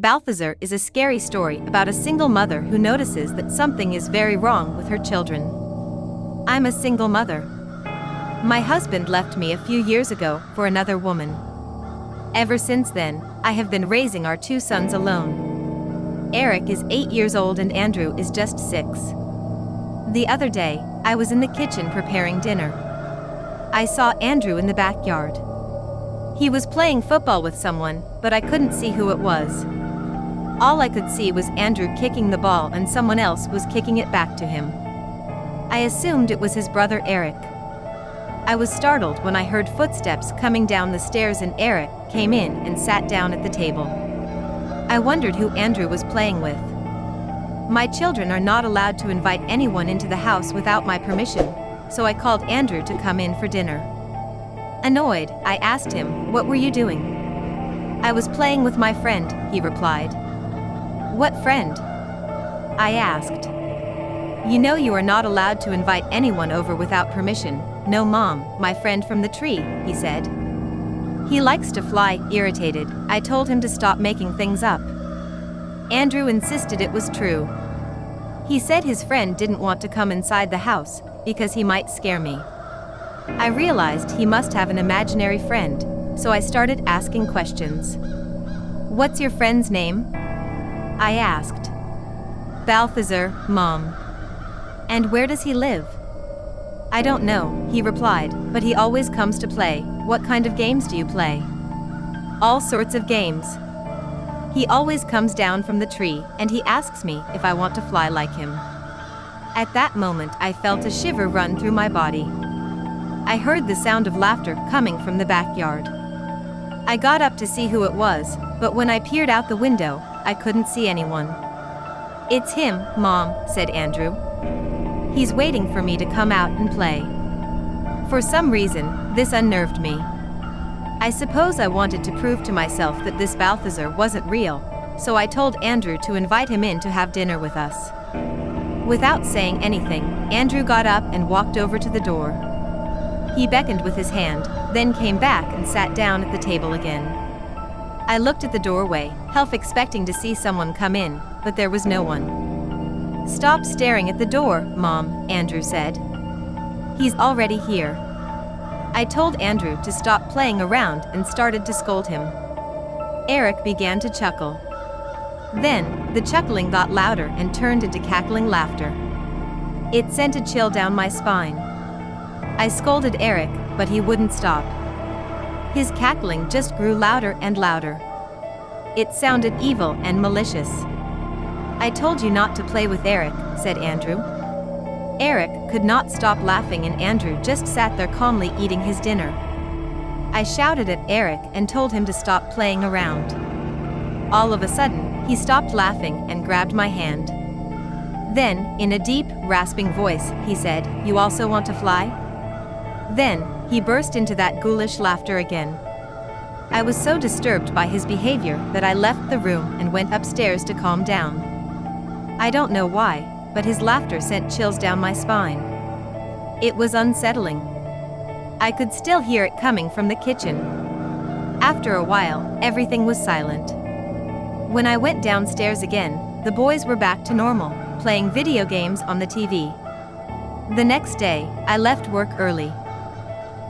Balthazar is a scary story about a single mother who notices that something is very wrong with her children. I'm a single mother. My husband left me a few years ago for another woman. Ever since then, I have been raising our two sons alone. Eric is 8 years old and Andrew is just 6. The other day, I was in the kitchen preparing dinner. I saw Andrew in the backyard. He was playing football with someone, but I couldn't see who it was. All I could see was Andrew kicking the ball and someone else was kicking it back to him. I assumed it was his brother Eric. I was startled when I heard footsteps coming down the stairs and Eric came in and sat down at the table. I wondered who Andrew was playing with. My children are not allowed to invite anyone into the house without my permission, so I called Andrew to come in for dinner. Annoyed, I asked him, "What were you doing?" "I was playing with my friend," he replied. "What friend?" I asked. "You know you are not allowed to invite anyone over without permission." "No, Mom, my friend from the tree," he said. "He likes to fly." Irritated, I told him to stop making things up. Andrew insisted it was true. He said his friend didn't want to come inside the house because he might scare me. I realized he must have an imaginary friend, so I started asking questions. "What's your friend's name?" I asked. "Balthazar, Mom." "And where does he live?" "I don't know," he replied, "but he always comes to play." "What kind of games do you play?" "All sorts of games." "He always comes down from the tree and he asks me if I want to fly like him." At that moment I felt a shiver run through my body. I heard the sound of laughter coming from the backyard. I got up to see who it was, but when I peered out the window, I couldn't see anyone. "It's him, Mom," said Andrew. "He's waiting for me to come out and play." For some reason, this unnerved me. I suppose I wanted to prove to myself that this Balthazar wasn't real, so I told Andrew to invite him in to have dinner with us. Without saying anything, Andrew got up and walked over to the door. He beckoned with his hand, then came back and sat down at the table again. I looked at the doorway, half expecting to see someone come in, but there was no one. "Stop staring at the door, Mom," Andrew said. "He's already here." I told Andrew to stop playing around and started to scold him. Eric began to chuckle. Then, the chuckling got louder and turned into cackling laughter. It sent a chill down my spine. I scolded Eric, but he wouldn't stop. His cackling just grew louder and louder. It sounded evil and malicious. "I told you not to play with Eric," said Andrew. Eric could not stop laughing and Andrew just sat there calmly eating his dinner. I shouted at Eric and told him to stop playing around. All of a sudden, he stopped laughing and grabbed my hand. Then, in a deep, rasping voice, he said, "You also want to fly?" Then, he burst into that ghoulish laughter again. I was so disturbed by his behavior that I left the room and went upstairs to calm down. I don't know why, but his laughter sent chills down my spine. It was unsettling. I could still hear it coming from the kitchen. After a while, everything was silent. When I went downstairs again, the boys were back to normal, playing video games on the TV. The next day, I left work early.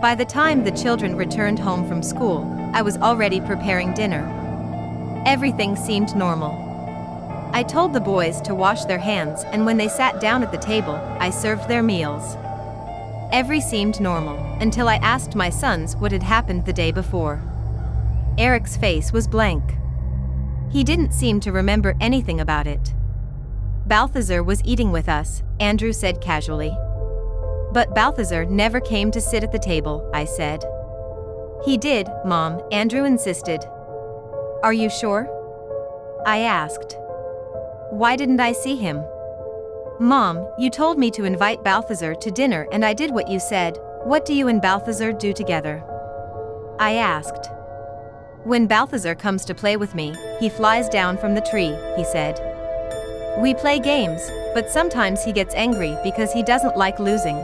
By the time the children returned home from school, I was already preparing dinner. Everything seemed normal. I told the boys to wash their hands and when they sat down at the table, I served their meals. Everything seemed normal, until I asked my sons what had happened the day before. Eric's face was blank. He didn't seem to remember anything about it. "Balthazar was eating with us," Andrew said casually. "But Balthazar never came to sit at the table," I said. "He did, Mom," Andrew insisted. "Are you sure?" I asked. "Why didn't I see him?" "Mom, you told me to invite Balthazar to dinner and I did what you said. What do you and Balthazar do together?" I asked. "When Balthazar comes to play with me, he flies down from the tree," he said. "We play games, but sometimes he gets angry because he doesn't like losing.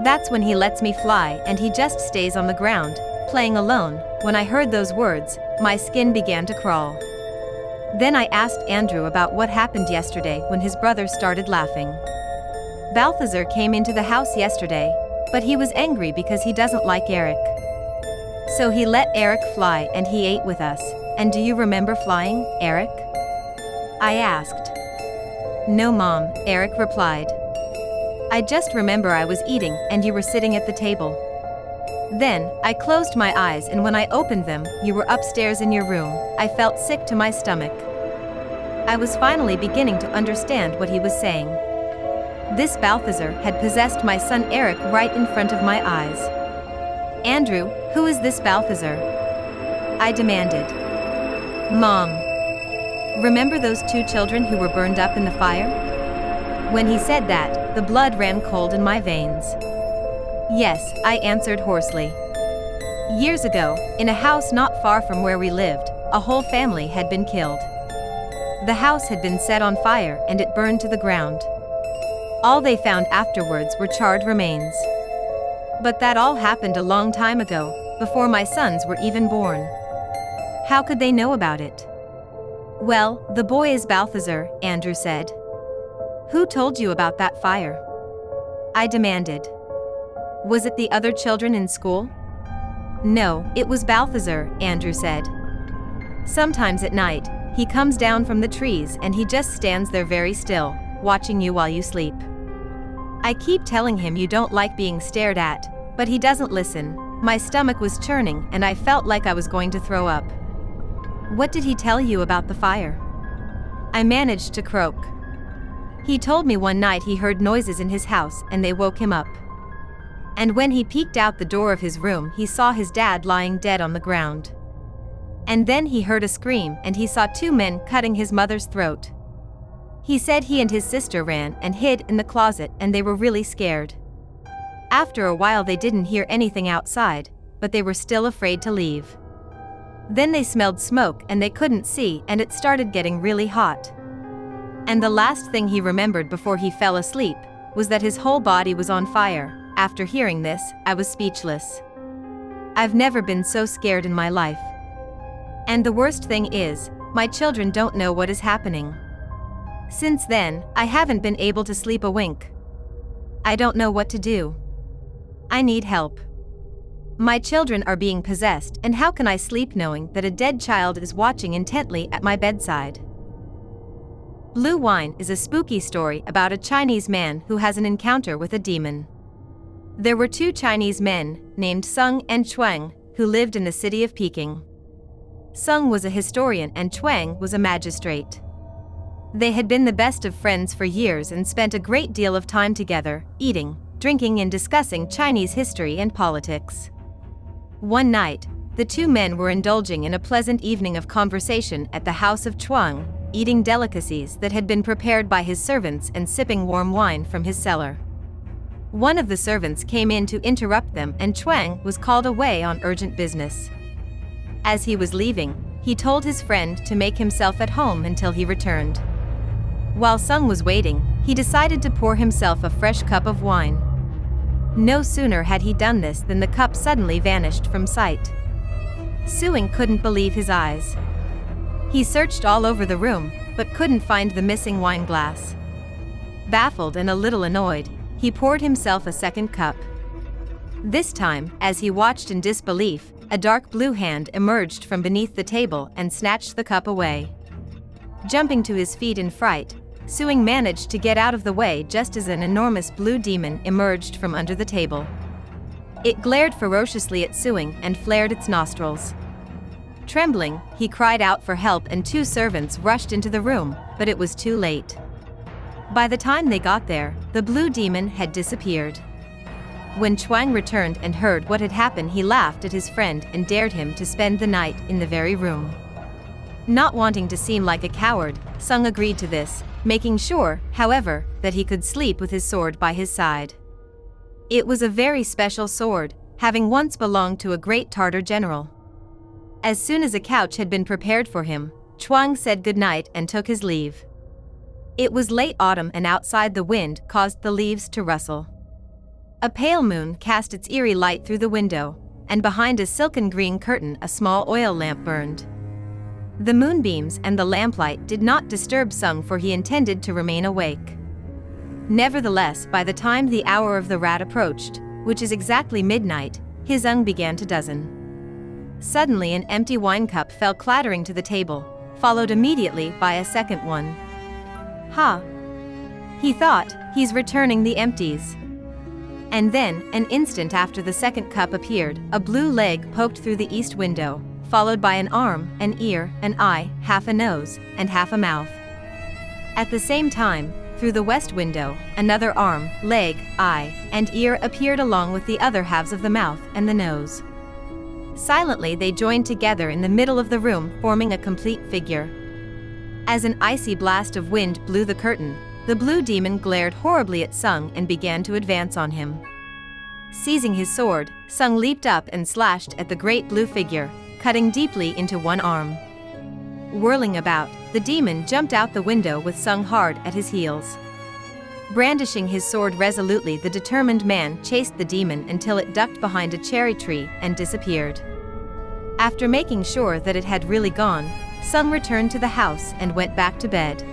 That's when he lets me fly and he just stays on the ground, playing alone." When I heard those words, my skin began to crawl. Then I asked Andrew about what happened yesterday when his brother started laughing. Balthazar came into the house yesterday, but he was angry because he doesn't like Eric. So he let Eric fly and he ate with us. And do you remember flying, Eric? I asked. No, Mom, Eric replied. I just remember I was eating and you were sitting at the table. Then, I closed my eyes and when I opened them, you were upstairs in your room. I felt sick to my stomach. I was finally beginning to understand what he was saying. This Balthazar had possessed my son Eric right in front of my eyes. Andrew, who is this Balthazar? I demanded. Mom. Remember those 2 children who were burned up in the fire? When he said that, the blood ran cold in my veins. Yes, I answered hoarsely. Years ago, in a house not far from where we lived, a whole family had been killed. The house had been set on fire and it burned to the ground. All they found afterwards were charred remains. But that all happened a long time ago, before my sons were even born. How could they know about it? Well, the boy is Balthazar, Andrew said. Who told you about that fire? I demanded. Was it the other children in school? No, it was Balthazar, Andrew said. Sometimes at night, he comes down from the trees and he just stands there very still, watching you while you sleep. I keep telling him you don't like being stared at, but he doesn't listen. My stomach was churning and I felt like I was going to throw up. What did he tell you about the fire? I managed to croak. He told me one night he heard noises in his house and they woke him up. And when he peeked out the door of his room, he saw his dad lying dead on the ground. And then he heard a scream and he saw 2 men cutting his mother's throat. He said he and his sister ran and hid in the closet and they were really scared. After a while they didn't hear anything outside, but they were still afraid to leave. Then they smelled smoke and they couldn't see and it started getting really hot. And the last thing he remembered before he fell asleep was that his whole body was on fire. After hearing this, I was speechless. I've never been so scared in my life. And the worst thing is, my children don't know what is happening. Since then, I haven't been able to sleep a wink. I don't know what to do. I need help. My children are being possessed, and how can I sleep knowing that a dead child is watching intently at my bedside? Blue Wine is a spooky story about a Chinese man who has an encounter with a demon. There were 2 Chinese men, named Sung and Chuang, who lived in the city of Peking. Sung was a historian and Chuang was a magistrate. They had been the best of friends for years and spent a great deal of time together, eating, drinking and discussing Chinese history and politics. One night, the 2 men were indulging in a pleasant evening of conversation at the house of Chuang, eating delicacies that had been prepared by his servants and sipping warm wine from his cellar. One of the servants came in to interrupt them and Chuang was called away on urgent business. As he was leaving, he told his friend to make himself at home until he returned. While Sung was waiting, he decided to pour himself a fresh cup of wine. No sooner had he done this than the cup suddenly vanished from sight. Sung couldn't believe his eyes. He searched all over the room, but couldn't find the missing wine glass. Baffled and a little annoyed, he poured himself a second cup. This time, as he watched in disbelief, a dark blue hand emerged from beneath the table and snatched the cup away. Jumping to his feet in fright, Sung managed to get out of the way just as an enormous blue demon emerged from under the table. It glared ferociously at Sung and flared its nostrils. Trembling, he cried out for help and 2 servants rushed into the room, but it was too late. By the time they got there, the blue demon had disappeared. When Chuang returned and heard what had happened, he laughed at his friend and dared him to spend the night in the very room. Not wanting to seem like a coward, Sung agreed to this, making sure, however, that he could sleep with his sword by his side. It was a very special sword, having once belonged to a great Tartar general. As soon as a couch had been prepared for him, Chuang said goodnight and took his leave. It was late autumn and outside the wind caused the leaves to rustle. A pale moon cast its eerie light through the window, and behind a silken green curtain a small oil lamp burned. The moonbeams and the lamplight did not disturb Sung, for he intended to remain awake. Nevertheless, by the time the hour of the rat approached, which is exactly midnight, his Sung began to dozen. Suddenly an empty wine cup fell clattering to the table, followed immediately by a second one. Ha! He thought, he's returning the empties. And then, an instant after the second cup appeared, a blue leg poked through the east window, followed by an arm, an ear, an eye, half a nose, and half a mouth. At the same time, through the west window, another arm, leg, eye, and ear appeared along with the other halves of the mouth and the nose. Silently they joined together in the middle of the room, forming a complete figure. As an icy blast of wind blew the curtain, the blue demon glared horribly at Sung and began to advance on him. Seizing his sword, Sung leaped up and slashed at the great blue figure, cutting deeply into one arm. Whirling about, the demon jumped out the window with Sung hard at his heels. Brandishing his sword resolutely, the determined man chased the demon until it ducked behind a cherry tree and disappeared. After making sure that it had really gone, Sung returned to the house and went back to bed.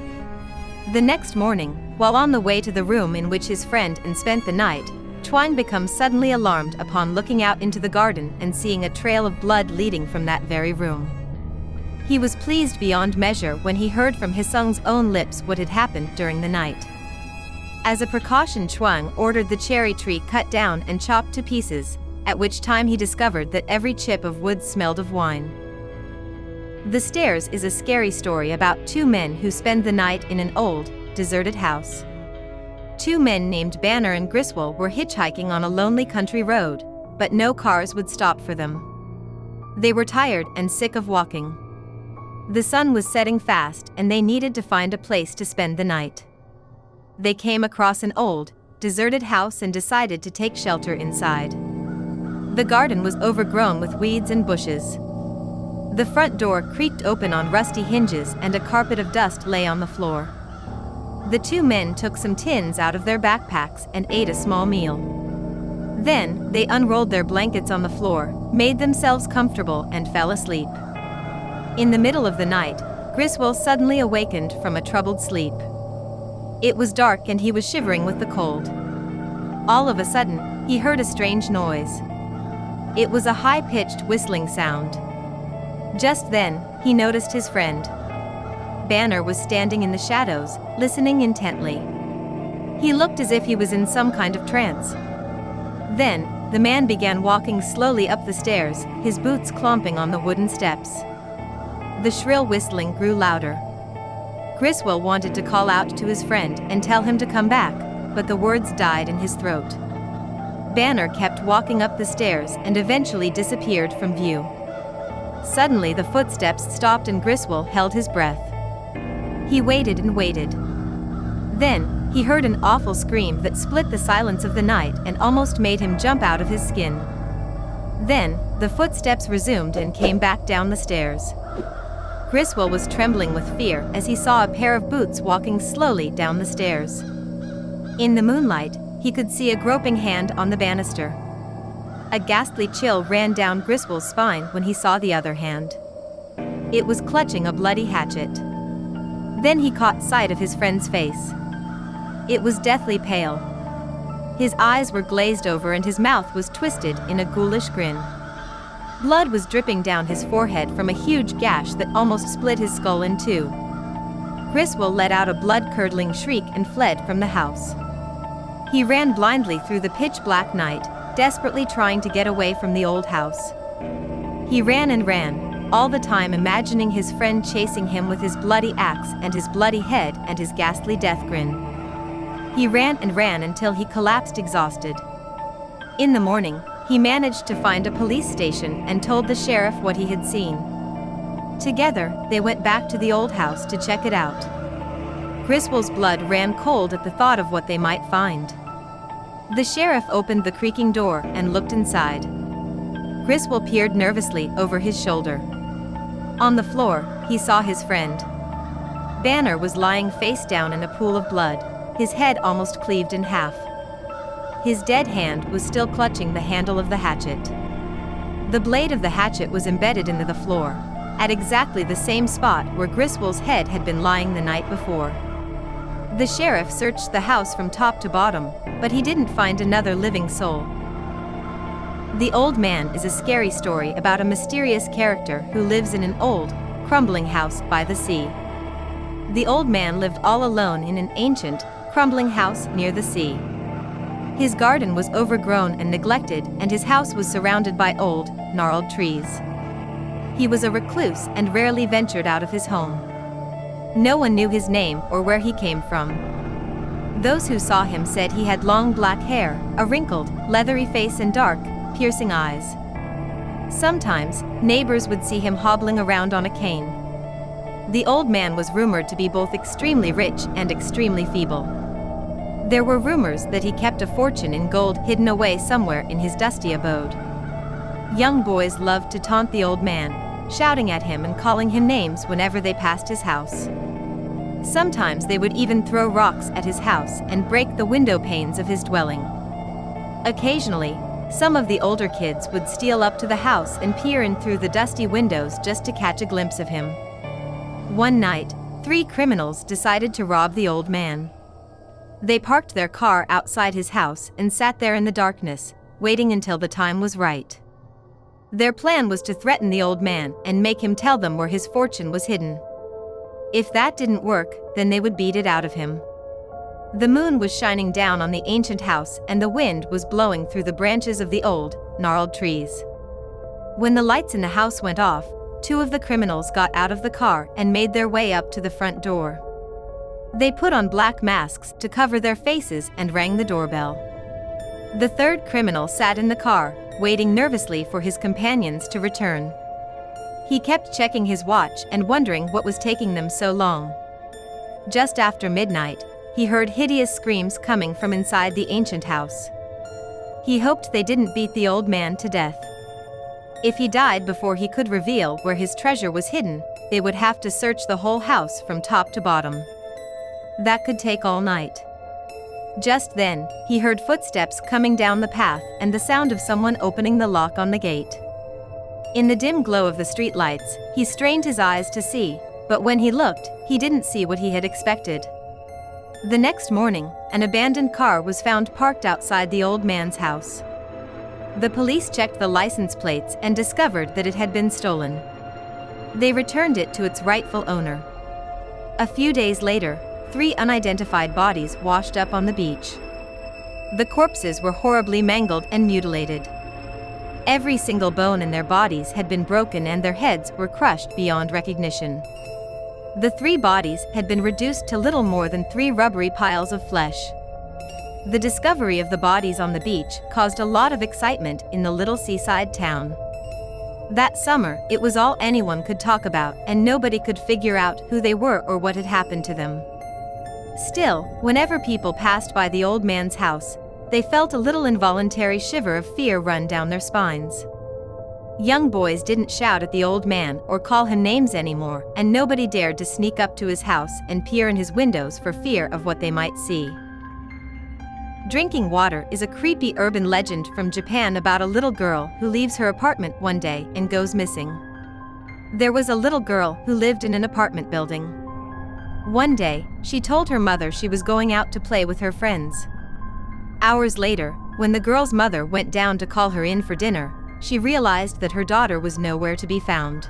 The next morning, while on the way to the room in which his friend and spent the night, Chuang becomes suddenly alarmed upon looking out into the garden and seeing a trail of blood leading from that very room. He was pleased beyond measure when he heard from his Sung's own lips what had happened during the night. As a precaution, Chuang ordered the cherry tree cut down and chopped to pieces, at which time he discovered that every chip of wood smelled of wine. The Stairs is a scary story about two men who spend the night in an old, deserted house. Two men named Banner and Griswold were hitchhiking on a lonely country road, but no cars would stop for them. They were tired and sick of walking. The sun was setting fast and they needed to find a place to spend the night. They came across an old, deserted house and decided to take shelter inside. The garden was overgrown with weeds and bushes. The front door creaked open on rusty hinges and a carpet of dust lay on the floor. The two men took some tins out of their backpacks and ate a small meal. Then, they unrolled their blankets on the floor, made themselves comfortable and fell asleep. In the middle of the night, Griswold suddenly awakened from a troubled sleep. It was dark and he was shivering with the cold. All of a sudden, he heard a strange noise. It was a high-pitched whistling sound. Just then, he noticed his friend. Banner was standing in the shadows, listening intently. He looked as if he was in some kind of trance. Then, the man began walking slowly up the stairs, his boots clomping on the wooden steps. The shrill whistling grew louder. Griswold wanted to call out to his friend and tell him to come back, but the words died in his throat. Banner kept walking up the stairs and eventually disappeared from view. Suddenly the footsteps stopped and Griswold held his breath. He waited and waited. Then, he heard an awful scream that split the silence of the night and almost made him jump out of his skin. Then, the footsteps resumed and came back down the stairs. Griswold was trembling with fear as he saw a pair of boots walking slowly down the stairs. In the moonlight, he could see a groping hand on the banister. A ghastly chill ran down Griswold's spine when he saw the other hand. It was clutching a bloody hatchet. Then he caught sight of his friend's face. It was deathly pale. His eyes were glazed over and his mouth was twisted in a ghoulish grin. Blood was dripping down his forehead from a huge gash that almost split his skull in two. Griswold let out a blood-curdling shriek and fled from the house. He ran blindly through the pitch-black night, desperately trying to get away from the old house. He ran and ran, all the time imagining his friend chasing him with his bloody axe and his bloody head and his ghastly death grin. He ran and ran until he collapsed exhausted. In the morning, he managed to find a police station and told the sheriff what he had seen. Together, they went back to the old house to check it out. Griswold's blood ran cold at the thought of what they might find. The sheriff opened the creaking door and looked inside. Griswold peered nervously over his shoulder. On the floor, he saw his friend. Banner was lying face down in a pool of blood, his head almost cleaved in half. His dead hand was still clutching the handle of the hatchet. The blade of the hatchet was embedded into the floor. at exactly the same spot where Griswold's head had been lying the night before. The sheriff searched the house from top to bottom, but he didn't find another living soul. The Old Man is a scary story about a mysterious character who lives in an old, crumbling house by the sea. The old man lived all alone in an ancient, crumbling house near the sea. His garden was overgrown and neglected, and his house was surrounded by old, gnarled trees. He was a recluse and rarely ventured out of his home. No one knew his name or where he came from. Those who saw him said he had long black hair, a wrinkled, leathery face and dark, piercing eyes. Sometimes, neighbors would see him hobbling around on a cane. The old man was rumored to be both extremely rich and extremely feeble. There were rumors that he kept a fortune in gold hidden away somewhere in his dusty abode. Young boys loved to taunt the old man, shouting at him and calling him names whenever they passed his house. Sometimes they would even throw rocks at his house and break the window panes of his dwelling. Occasionally, some of the older kids would steal up to the house and peer in through the dusty windows just to catch a glimpse of him. One night, 3 criminals decided to rob the old man. They parked their car outside his house and sat there in the darkness, waiting until the time was right. Their plan was to threaten the old man and make him tell them where his fortune was hidden. If that didn't work, then they would beat it out of him. The moon was shining down on the ancient house and the wind was blowing through the branches of the old, gnarled trees. When the lights in the house went off, 2 of the criminals got out of the car and made their way up to the front door. They put on black masks to cover their faces and rang the doorbell. The 3rd criminal sat in the car, waiting nervously for his companions to return. He kept checking his watch and wondering what was taking them so long. Just after midnight, he heard hideous screams coming from inside the ancient house. He hoped they didn't beat the old man to death. If he died before he could reveal where his treasure was hidden, they would have to search the whole house from top to bottom. That could take all night. Just then, he heard footsteps coming down the path and the sound of someone opening the lock on the gate. In the dim glow of the streetlights, he strained his eyes to see, but when he looked, he didn't see what he had expected. The next morning, an abandoned car was found parked outside the old man's house. The police checked the license plates and discovered that it had been stolen. They returned it to its rightful owner. A few days later, 3 unidentified bodies washed up on the beach. The corpses were horribly mangled and mutilated. Every single bone in their bodies had been broken and their heads were crushed beyond recognition. The 3 bodies had been reduced to little more than 3 rubbery piles of flesh. The discovery of the bodies on the beach caused a lot of excitement in the little seaside town. That summer, it was all anyone could talk about, and nobody could figure out who they were or what had happened to them. Still, whenever people passed by the old man's house, they felt a little involuntary shiver of fear run down their spines. Young boys didn't shout at the old man or call him names anymore, and nobody dared to sneak up to his house and peer in his windows for fear of what they might see. Drinking water is a creepy urban legend from Japan about a little girl who leaves her apartment one day and goes missing. There was a little girl who lived in an apartment building. One day, she told her mother she was going out to play with her friends. Hours later, when the girl's mother went down to call her in for dinner, she realized that her daughter was nowhere to be found.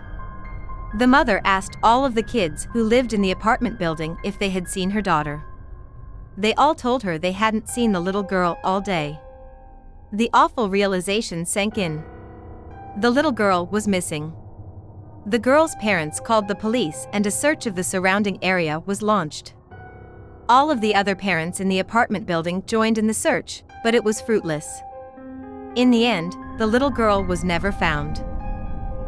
The mother asked all of the kids who lived in the apartment building if they had seen her daughter. They all told her they hadn't seen the little girl all day. The awful realization sank in. The little girl was missing. The girl's parents called the police and a search of the surrounding area was launched. All of the other parents in the apartment building joined in the search, but it was fruitless. In the end, the little girl was never found.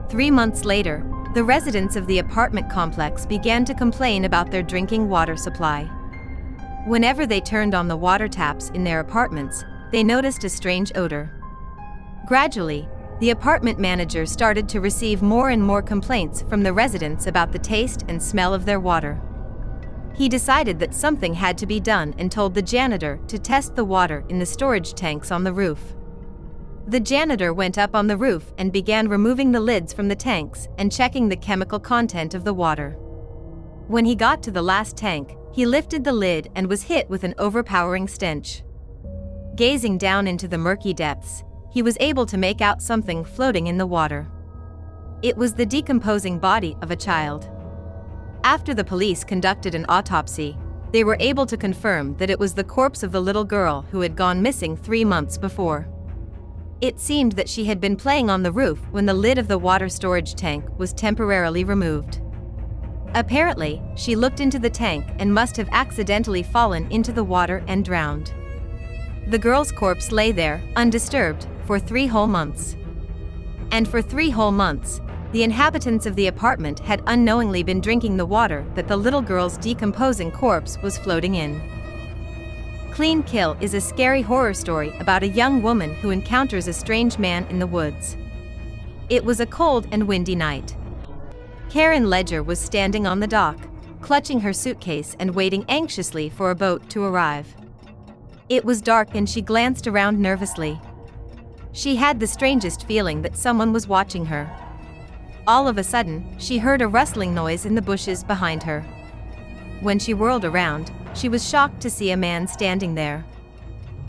3 months later, the residents of the apartment complex began to complain about their drinking water supply. Whenever they turned on the water taps in their apartments, they noticed a strange odor. Gradually, the apartment manager started to receive more and more complaints from the residents about the taste and smell of their water. He decided that something had to be done and told the janitor to test the water in the storage tanks on the roof. The janitor went up on the roof and began removing the lids from the tanks and checking the chemical content of the water. When he got to the last tank, he lifted the lid and was hit with an overpowering stench. Gazing down into the murky depths, he was able to make out something floating in the water. It was the decomposing body of a child. After the police conducted an autopsy, they were able to confirm that it was the corpse of the little girl who had gone missing 3 months before. It seemed that she had been playing on the roof when the lid of the water storage tank was temporarily removed. Apparently, she looked into the tank and must have accidentally fallen into the water and drowned. The girl's corpse lay there, undisturbed, for 3 whole months. And for 3 whole months, the inhabitants of the apartment had unknowingly been drinking the water that the little girl's decomposing corpse was floating in. Clean Kill is a scary horror story about a young woman who encounters a strange man in the woods. It was a cold and windy night. Karen Ledger was standing on the dock, clutching her suitcase and waiting anxiously for a boat to arrive. It was dark and she glanced around nervously. She had the strangest feeling that someone was watching her. All of a sudden, she heard a rustling noise in the bushes behind her. When she whirled around, she was shocked to see a man standing there.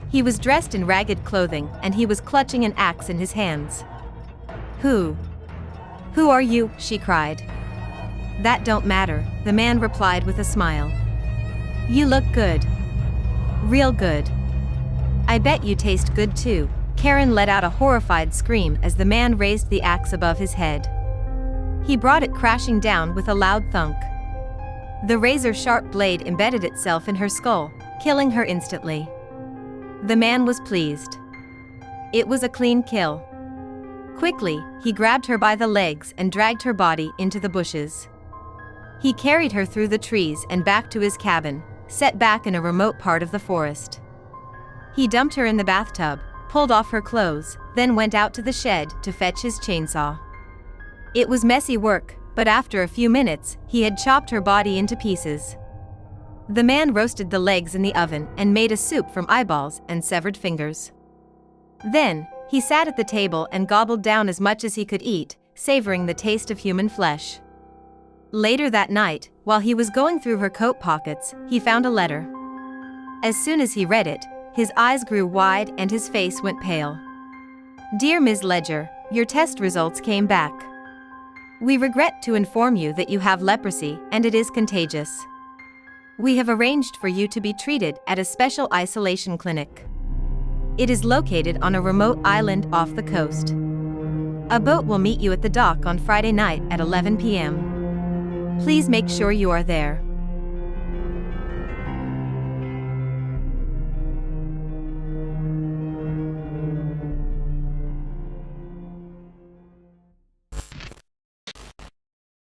He was dressed in ragged clothing and he was clutching an axe in his hands. Who are you?" she cried. "That don't matter," the man replied with a smile. "You look good. Real good. I bet you taste good too." Karen let out a horrified scream as the man raised the axe above his head. He brought it crashing down with a loud thunk. The razor-sharp blade embedded itself in her skull, killing her instantly. The man was pleased. It was a clean kill. Quickly, he grabbed her by the legs and dragged her body into the bushes. He carried her through the trees and back to his cabin, set back in a remote part of the forest. He dumped her in the bathtub, pulled off her clothes, then went out to the shed to fetch his chainsaw. It was messy work, but after a few minutes, he had chopped her body into pieces. The man roasted the legs in the oven and made a soup from eyeballs and severed fingers. Then, he sat at the table and gobbled down as much as he could eat, savoring the taste of human flesh. Later that night, while he was going through her coat pockets, he found a letter. As soon as he read it, his eyes grew wide and his face went pale. "Dear Ms. Ledger, your test results came back. We regret to inform you that you have leprosy and it is contagious. We have arranged for you to be treated at a special isolation clinic. It is located on a remote island off the coast. A boat will meet you at the dock on Friday night at 11 p.m. Please make sure you are there."